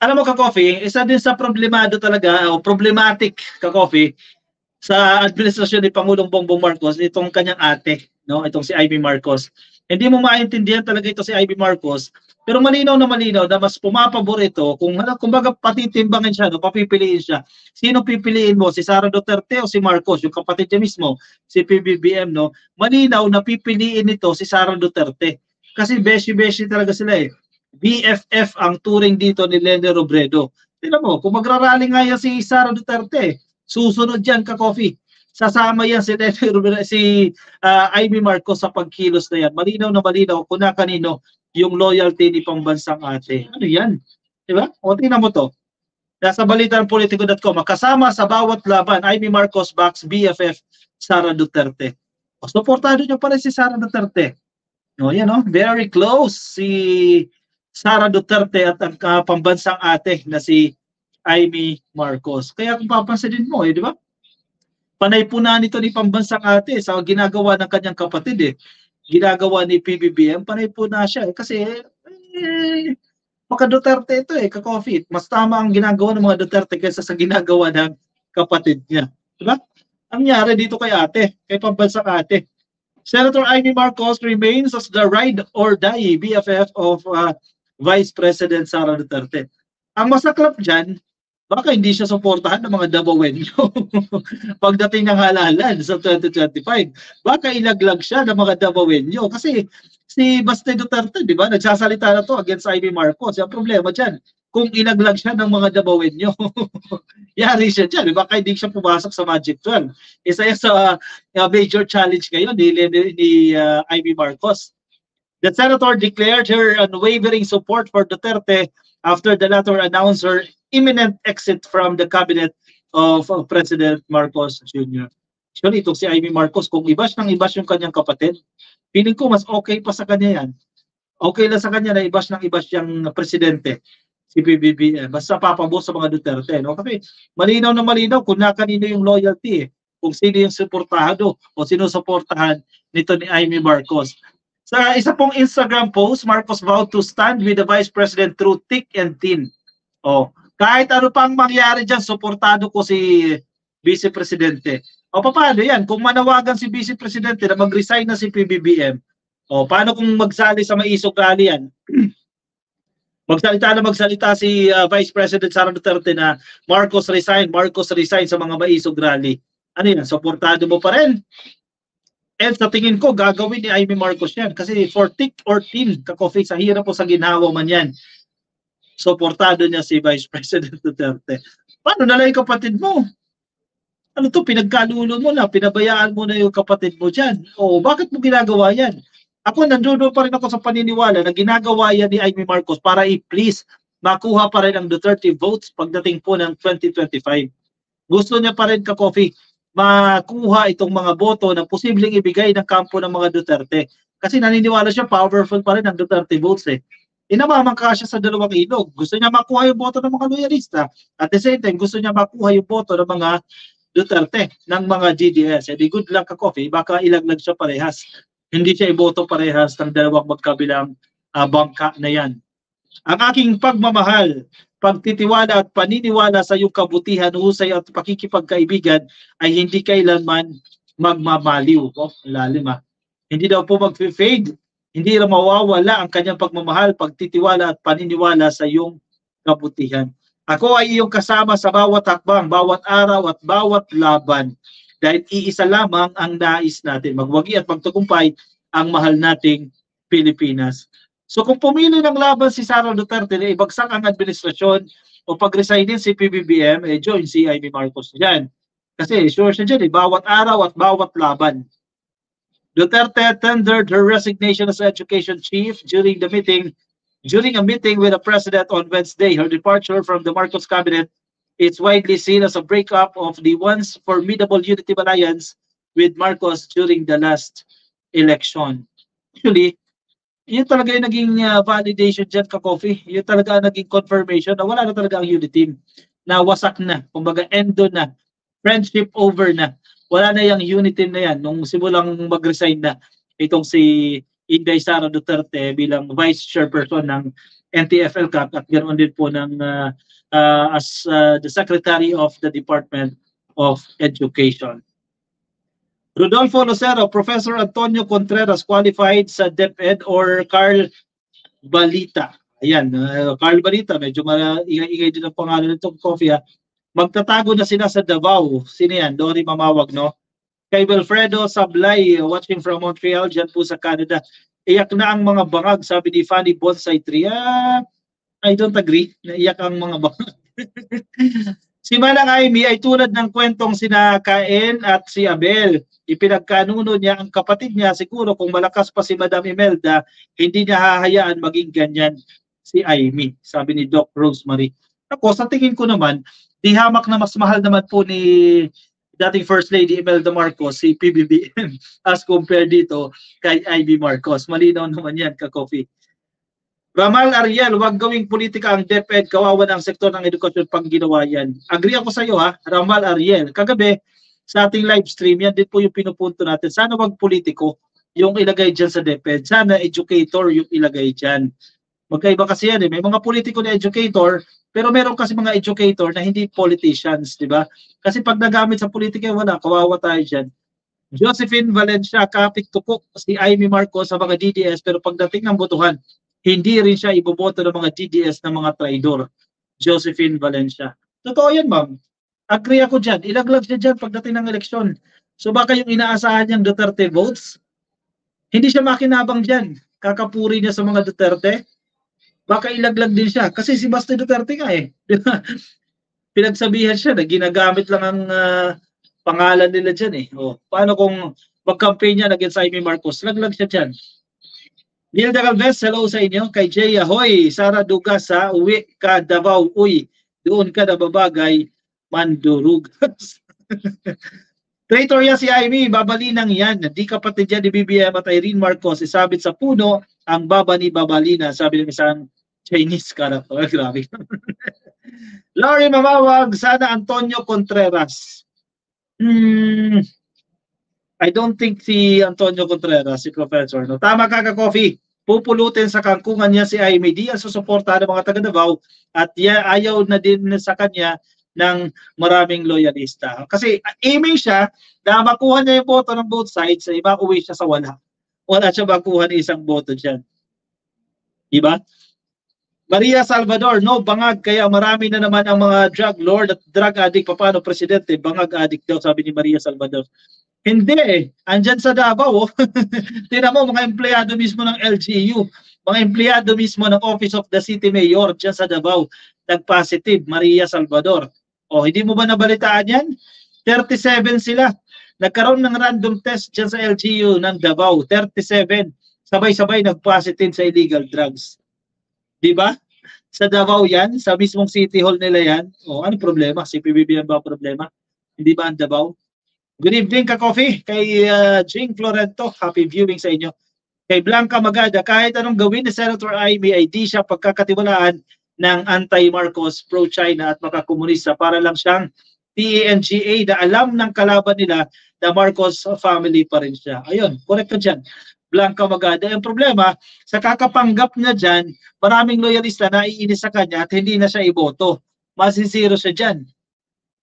Alam mo ka-coffee, isa din sa problemado talaga o problematic ka-coffee sa administrasyon ni Pangulong Bongbong Marcos itong kanyang ate, no? Itong si Amy Marcos. Hindi mo maintindihan talaga ito si Amy Marcos, pero malinaw na mas pumapabor ito kung kumbaga patitimbangin siya, no? Papipiliin siya. Sino pipiliin mo? Si Sara Duterte o si Marcos, yung kapatid niya mismo, si PBBM, no? Malinaw na pipiliin nito si Sara Duterte. Kasi beshi-beshi talaga sila eh. BFF ang turing dito ni Lene Robredo. Tingnan mo, kung magrarally nga yan si Sara Duterte, susunod yan ka-coffee. Sasama yan si Lene Robredo, si Amy Marcos sa pagkilos na yan. Malinaw na malinaw kung na kanino yung loyalty ni pambansang ate. Ano yan? Diba? O tingnan mo to. Nasa balitanpolitiko.com, kasama sa bawat laban, Amy Marcos backs BFF Sara Duterte. O, supportado nyo pa rin si Sara Duterte. No, yan, no? Very close si Sara Duterte at ang pambansang ate na si Amy Marcos. Kaya kung papansinin mo, di ba? Panay po na nito ni pambansang ate sa ginagawa ng kanyang kapatid eh. Ginagawa ni PBBM, panay po na siya eh. Kasi maka Duterte ito eh, ka-coffee. Mas tama ang ginagawa ng mga Duterte kaysa sa ginagawa ng kapatid niya. Di ba? Ang nangyari dito kay ate, kay pambansang ate. Senator Amy Marcos remains as the ride or die BFF of Vice President Sara Duterte. Ang masaklap dyan, baka hindi siya suportahan ng mga Davaoenyo pagdating ng halalan sa 2025. Baka ilaglag siya ng mga Davaoenyo kasi si Baste Duterte, di ba, nagsasalita na to against Amy Marcos. Yung problema dyan, kung ilaglag siya ng mga Davaoenyo, yari siya dyan. Baka hindi siya pumasok sa Magic 12. Isa yan sa major challenge ngayon ni Amy Marcos. The senator declared her unwavering support for Duterte after the latter announced her imminent exit from the cabinet of President Marcos Jr. Actually, itong si Amy Marcos, kung ibas ng ibas yung kanyang kapatid, feeling ko mas okay pa sa kanya yan. Okay lang sa kanya na ibas ng ibas yung presidente, si PBBM. Basta papabos sa mga Duterte. No? Kasi malinaw na malinaw kung na kanino yung loyalty eh. Kung sino yung suportado o sino suportahan nito ni Amy Marcos. Sa isa pong Instagram post, Marcos vowed to stand with the Vice President through thick and thin. Oh, kahit ano pang mangyari dyan, suportado ko si Vice Presidente. O paano yan? Kung manawagan si Vice Presidente na mag-resign na si PBBM, o paano kung magsali sa maisog rally yan? Magsalita si Vice President Sara Duterte na Marcos resign sa mga maisog rally. Ano yan? Suportado mo pa rin? And sa tingin ko, gagawin ni Amy Marcos yan. Kasi for thick or thin, ka-coffee, sa hirap po sa ginawa man yan. Suportado niya si Vice President Duterte. Paano na lang yung kapatid mo? Ano to, pinagkalulo mo na, pinabayaan mo na yung kapatid mo dyan. O, bakit mo ginagawa yan? Ako, nandoon pa rin ako sa paniniwala na ginagawa yan ni Amy Marcos para i-please makuha pa rin ang Duterte votes pagdating po ng 2025. Gusto niya pa rin, ka-coffee, makuha itong mga boto na posibleng ibigay ng kampo ng mga Duterte. Kasi naniniwala siya, powerful pa rin ang Duterte votes eh. Inamamangka siya sa dalawang ilog. Gusto niya makuha yung boto ng mga loyalista. At the same time, gusto niya makuha yung boto ng mga Duterte, ng mga GDS. Edi good luck ka-coffee, baka ilaglag siya parehas. Hindi siya iboto parehas ng dalawang magkabilang bangka na yan. Ang aking pagmamahal, pagtitiwala at paniniwala sa iyong kabutihan, husay at pakikipagkaibigan ay hindi kailanman magmamaliw. Oh, lalim ha. Hindi daw po mag-fade, hindi na mawawala ang kanyang pagmamahal, pagtitiwala at paniniwala sa iyong kabutihan. Ako ay iyong kasama sa bawat hakbang, bawat araw at bawat laban. Dahil iisa lamang ang nais natin, magwagi at magtagumpay ang mahal nating Pilipinas. So kung pumili ng laban si Sara Duterte na ibagsak ang administrasyon o pag-resign din si PBBM, join si Amy Marcos dyan. Kasi sure siya dyan, bawat araw at bawat laban. Duterte tendered her resignation as education chief during a meeting with the president on Wednesday. Her departure from the Marcos cabinet is widely seen as a breakup of the once formidable unity alliance with Marcos during the last election. Actually, yun talaga yung naging validation dyan, ka-coffee. Yun talaga naging confirmation na wala na talaga ang unity team. Na wasak na. Kumbaga, endo na. Friendship over na. Wala na yung unity team na yan. Nung simulang mag-resign na itong si Inday Sara Duterte bilang vice chairperson ng NTFL Cup at ganoon din po ng as the Secretary of the Department of Education. Rodolfo Lucero, Professor Antonio Contreras qualified sa DepEd or Carl Balita? Ayan, Carl Balita, medyo ingay-ingay din ang pangalan nitong coffee ha. Magtatago na sila sa Davao. Sino yan? Dory Mamawag, no? Kay Wilfredo Sablay, watching from Montreal, dyan po sa Canada. Iyak na ang mga bangag, sabi ni Fanny Bonsai Tria. I don't agree. Naiyak ang mga bangag. Si Manang Amy ay tulad ng kwentong sina Cain at si Abel. Ipinagkanuno niya ang kapatid niya. Siguro kung malakas pa si Madam Imelda, hindi niya hahayaan maging ganyan si Amy, sabi ni Doc Rosemary. Ako, sa tingin ko naman, di hamak na mas mahal naman po ni dating First Lady Imelda Marcos, si PBBM, as compared dito kay Ivy Marcos. Malinaw naman yan, ka-coffee. Ramal Ariel, wag gawing politika ang DepEd, kawawan ang sektor ng edukasyon pag ginawa yan. Agree ako sa iyo ha, Ramal Ariel. Kagabi, sa ating live stream, yan din po yung pinupunto natin. Sana wag politiko yung ilagay dyan sa DepEd. Sana educator yung ilagay dyan. Magkaiba kasi yan eh. May mga politiko na educator, pero meron kasi mga educator na hindi politicians, di ba? Kasi pag nagamit sa politika, wala, kawawa tayo dyan. Josephine Valencia, kapit tuko si Amy Marcos sa mga DDS, pero pagdating ng botohan, hindi rin siya iboboto ng mga DDS na mga traidor. Josephine Valencia. Totoo yan, ma'am. Agree ako dyan. Ilaglag siya dyan pagdating ng eleksyon. So baka yung inaasahan niyang Duterte votes, hindi siya makinabang dyan. Kakapuri niya sa mga Duterte. Baka ilaglag din siya. Kasi si Basti Duterte nga eh. Pinagsabihan siya na ginagamit lang ang pangalan nila dyan eh. O, paano kung mag-campaign niya against Amy Marcos? Laglag siya dyan. Nilda Galvez, hello sa inyo. Kay Jay Ahoy, Sara Dugas ha, uwi ka Davao, uy, doon ka na babagay, mandurugas. Traitor yan si Amy, babalinang yan. Di kapatid yan ni BBM at Irene Marcos, isabit sa puno ang baba ni babalina, sabi ng isang Chinese character. Grabe. Laurie Mamawag, sana Antonio Contreras. I don't think si Antonio Contreras, si Professor. No? Tama ka ka-coffee. Pupulutin sa kangkungan niya si Amy. Di ang susuporta ng mga taga Davao at ayaw na din sa kanya ng maraming loyalista. Kasi aiming siya na makuha niya yung boto ng both sides, sa iba uwi siya sa wala. Wala siya makuha ng isang boto dyan. Diba? Maria Salvador, no, bangag, kaya marami na naman ang mga drug lord at drug addict. Paano presidente? Bangag addict daw, sabi ni Maria Salvador. Hindi eh. Andyan sa Davao. Tingnan mo, mga empleyado mismo ng LGU, mga empleyado mismo ng Office of the City Mayor dyan sa Davao, nag-positive, Maria Salvador. O, hindi mo ba nabalitaan yan? 37 sila. Nagkaroon ng random test dyan sa LGU ng Davao. 37. Sabay-sabay nag-positive sa illegal drugs. Diba? Sa Davao yan, sa mismong City Hall nila yan. O, ano problema? Si PBBM ba problema? Hindi ba ang Davao? Good evening ka-coffee. Kay Jing Florento, happy viewing sa inyo. Kay Blanca Magada, kahit anong gawin ni Senator Amy ay di siya pagkakatiwalaan ng anti-Marcos, pro-China at makakomunista para lang siyang PANGA na alam ng kalaban nila na Marcos family pa rin siya. Ayun, correct ka dyan. Blanca Magada. Ang problema, sa kakapanggap niya dyan, maraming loyalista na iinis sa kanya at hindi na siya iboto. Masisiro siya dyan.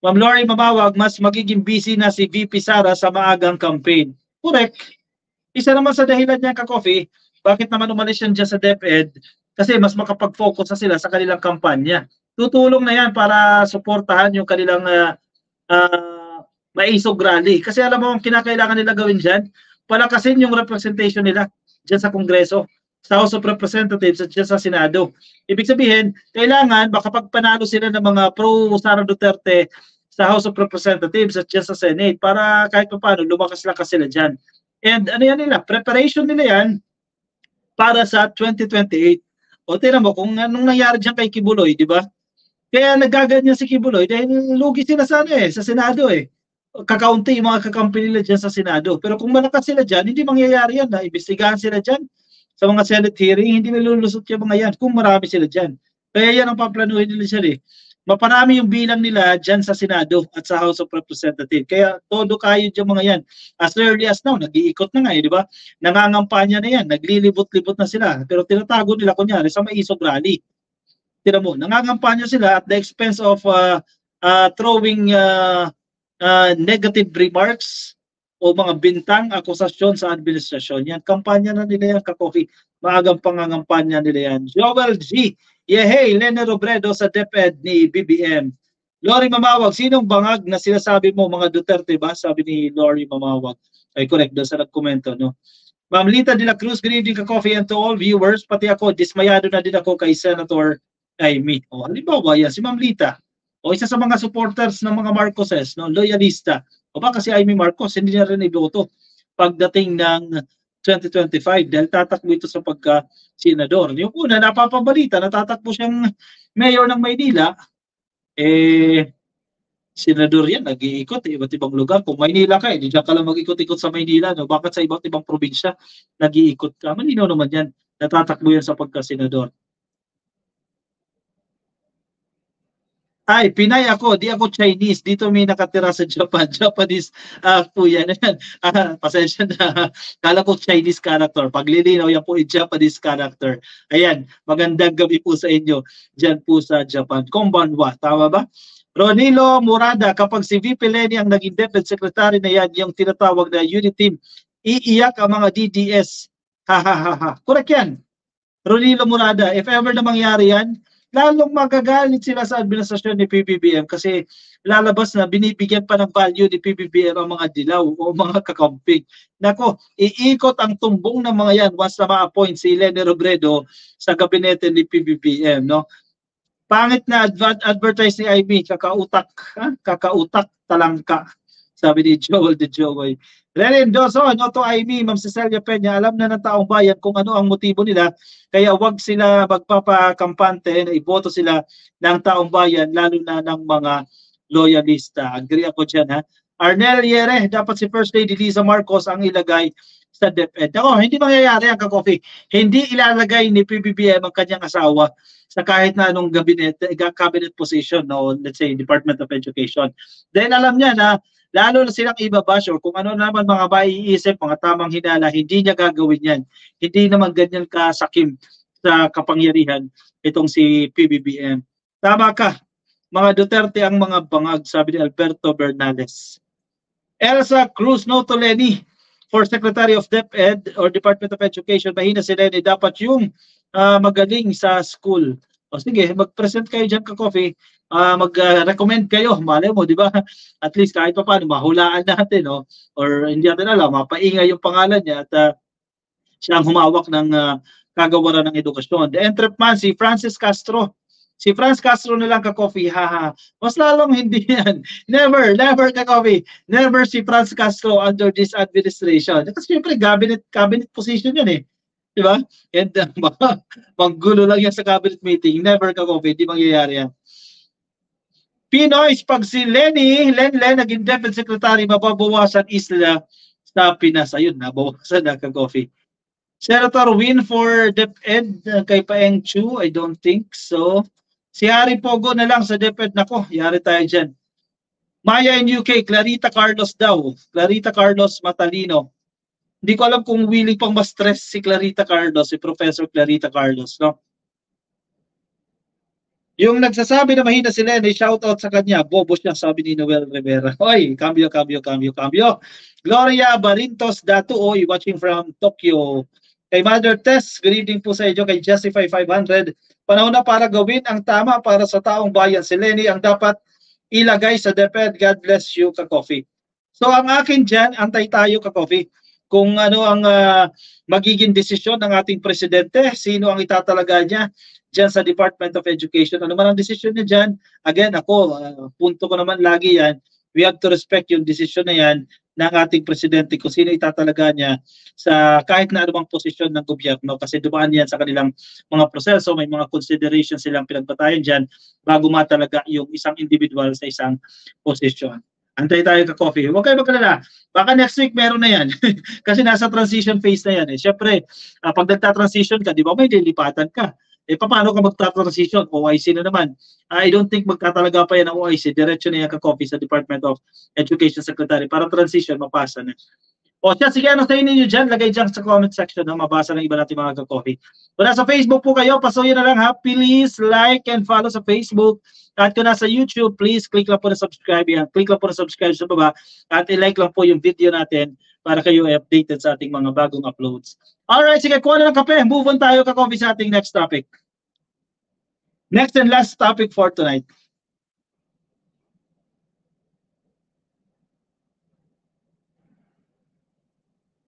Ma'am Lori Mamawag, mas magiging busy na si VP Sara sa maagang campaign. Correct. Isa naman sa dahilan niya ka-coffee, bakit naman umalis yan dyan sa DepEd? Kasi mas makapag-focus na sila sa kanilang kampanya. Tutulong na yan para suportahan yung kanilang maisog rally. Kasi alam mo, ang kinakailangan nila gawin dyan, palakasin yung representation nila dyan sa Kongreso, sa House of Representatives at dyan sa Senado. Ibig sabihin, kailangan makapagpanalo sila ng mga pro-Sara Duterte sa House of Representatives at dyan sa Senate para kahit pa paano lumakas-lakas sila dyan. And ano yan nila? Preparation nila yan para sa 2028. O tingnan mo kung anong nangyari dyan kay Kibuloy, di ba? Kaya nagaganyan si Kibuloy dahil lugi sila sa Senado eh. Kakaunti yung mga kakampi nila dyan sa Senado. Pero kung malakas sila dyan, hindi mangyayari yan. Imbestigahan sila dyan sa mga Senate hearing, hindi nilulusot yung mga yan kung marami sila dyan. Kaya yan ang paplanuhin nila siya eh. maparami yung bilang nila dyan sa Senado at sa House of Representatives. Kaya todo kayo dyan mga yan. As early as now, nag-iikot na nga di ba? Nangangampanya na yan, naglilibot-libot na sila. Pero tinatago nila kunyari sa Maisog Rally. Tira mo, nangangampanya sila at the expense of throwing negative remarks o mga bintang akusasyon sa administrasyon. Yan, kampanya na nila yan, ka-coffee. Maagang pangangampanya nila yan. Joel G. Yehey, Lene Robredo sa DepEd ni BBM. Lori Mamawag, sinong bangag na sinasabi mo mga Duterte ba? Sabi ni Lori Mamawag. Ay, correct, doon sa nagkomento, no? Ma'am Lita de la Cruz, good evening ka-coffee and to all viewers. Pati ako, dismayado na din ako kay Senator Amy. O, halimbawa yan, si Ma'am Lita. O, isa sa mga supporters ng mga Marcoses, no? Loyalista. O ba kasi Amy Marcos, hindi na rin iboto pagdating ng 2025 dahil tatakbo ito sa pagka-senador. Yung una, napapabalita, natatakbo siyang mayor ng Maynila, senador yan, nag-iikot, iba't ibang lugar. Kung Maynila ka, hindi ka lang mag-ikot-ikot sa Maynila. No? Bakit sa iba't ibang probinsya, nag-iikot ka? Malinaw naman yan, natatakbo yan sa pagka-senador. Ay, Pinay ako, di ako Chinese. Dito may nakatira sa Japan. Japanese po yan. Pasensya na. Kala ko Chinese character. Paglilinaw, yan po yung Japanese character. Ayan, magandang gabi po sa inyo. Diyan po sa Japan. Konbanwa, tama ba? Ronilo Murada, kapag si VP Leni ang naging Deputy Secretary na yan, yung tinatawag na unit team, iiyak ang mga DDS. Ha ha ha ha. Correct yan. Ronilo Murada, if ever na mangyari yan, lalong magagalit sila sa administrasyon ni PBBM kasi lalabas na binibigyan pa ng value ni PBBM ang mga dilaw o mga kakamping. Nako, iikot ang tumbong ng mga yan once na ma-appoint si Lene Robredo sa gabinete ni PBBM. No? Pangit na advertise ni IB, kakautak talangka. Sabi ni Joel de Joey. Renan Dawson, Otto Amy, Ma'am Cecilia Peña, alam na ng taong bayan kung ano ang motibo nila, kaya wag sila magpapakampante na iboto sila ng taong bayan, lalo na ng mga loyalista. Agree ako dyan, ha? Arnel Yere, dapat si First Lady Liza Marcos ang ilagay sa DepEd. Ako, hindi mangyayari ang ka-coffee. Hindi ilalagay ni PBBM ang kanyang asawa sa kahit na anong cabinet position, no, let's say Department of Education. Dahil alam niya na lalo na silang ibabash or kung ano naman mga maiisip, mga tamang hinala, hindi niya gagawin yan. Hindi naman ganyan kasakim sa kapangyarihan itong si PBBM. Tama ka, mga Duterte ang mga bangag, sabi ni Alberto Bernales. Elsa Cruz, no to Leni, for Secretary of DepEd or Department of Education, mahina si Leni, dapat yung magaling sa school. O sige, mag-present kayo dyan ka-coffee, mag-recommend kayo, malay mo, di ba? At least kahit pa paano, mahulaan natin, no? Or hindi natin alam, mapaingay yung pangalan niya at siya ang humawak ng kagawaran ng edukasyon. The entrepreneur, si Francis Castro. Si Franz Castro na lang ka-coffee, haha. Mas lalong hindi yan. Never ka-coffee. Never si Franz Castro under this administration. Kasi siyempre, cabinet position yan eh. Di ba? And manggulo lang yan sa cabinet meeting. Never ka-coffee. Hindi mangyayari yan. Pinoy, pag si Len naging Deputy Secretary, mababawasan isla sa Pinas. Ayun, nabawasan na ka-coffee. Senator Win for DepEd kay Paeng Chu, I don't think so. Si Harry Pogo na lang sa DepEd. Nako, yari tayo dyan. Maya in UK, Clarita Carlos daw. Clarita Carlos Matalino. Hindi ko alam kung willing pang ma-stress si Clarita Carlos, si Professor Clarita Carlos, no? Yung nagsasabi na mahina si Lene, shout out sa kanya. Bobo siya, sabi ni Noel Rivera. Oy, cambio. Gloria Barintos Datuoy, watching from Tokyo. Kay Mother Tess, good evening po sa inyo. Kay Justify 500, panahon na para gawin ang tama para sa taong bayan. Si Lene ang dapat ilagay sa DepEd. God bless you, ka-coffee. So ang akin dyan, antay tayo, ka-coffee. Kung ano ang magiging desisyon ng ating presidente, sino ang itatalaga niya dyan sa Department of Education. Ano man ang desisyon niya dyan, again, ako, punto ko naman lagi yan, we have to respect yung desisyon na yan ng ating presidente kung sino itatalaga niya sa kahit na anumang posisyon ng gobyerno kasi dumaan yan sa kanilang mga proseso, may mga considerations silang pinagbatayan dyan bago matalaga yung isang individual sa isang posisyon. Antay tayo ka-coffee. Huwag kayo magkalala. Baka next week meron na yan. Kasi nasa transition phase na yan. Siyempre, pag nagta-transition ka, di ba may lilipatan ka. paano ka magta-transition? OIC na naman. I don't think magtatalaga pa yan ng OIC. Diretso na yan ka-copy sa Department of Education Secretary para transition, mapasa na. O siya, sige, ano sa inyo dyan? Lagay dyan sa comment section na mabasa ng iba natin mga ka-coffee. Kung nasa Facebook po kayo, pasuyin na lang ha. Please like and follow sa Facebook. At kung nasa YouTube, please click lang po na subscribe yan. Click lang po na subscribe sa baba. At i-like lang po yung video natin para kayo ay updated sa ating mga bagong uploads. Alright, sige, kuha na ng kape. Move on tayo ka-coffee sa ating next topic. Next and last topic for tonight.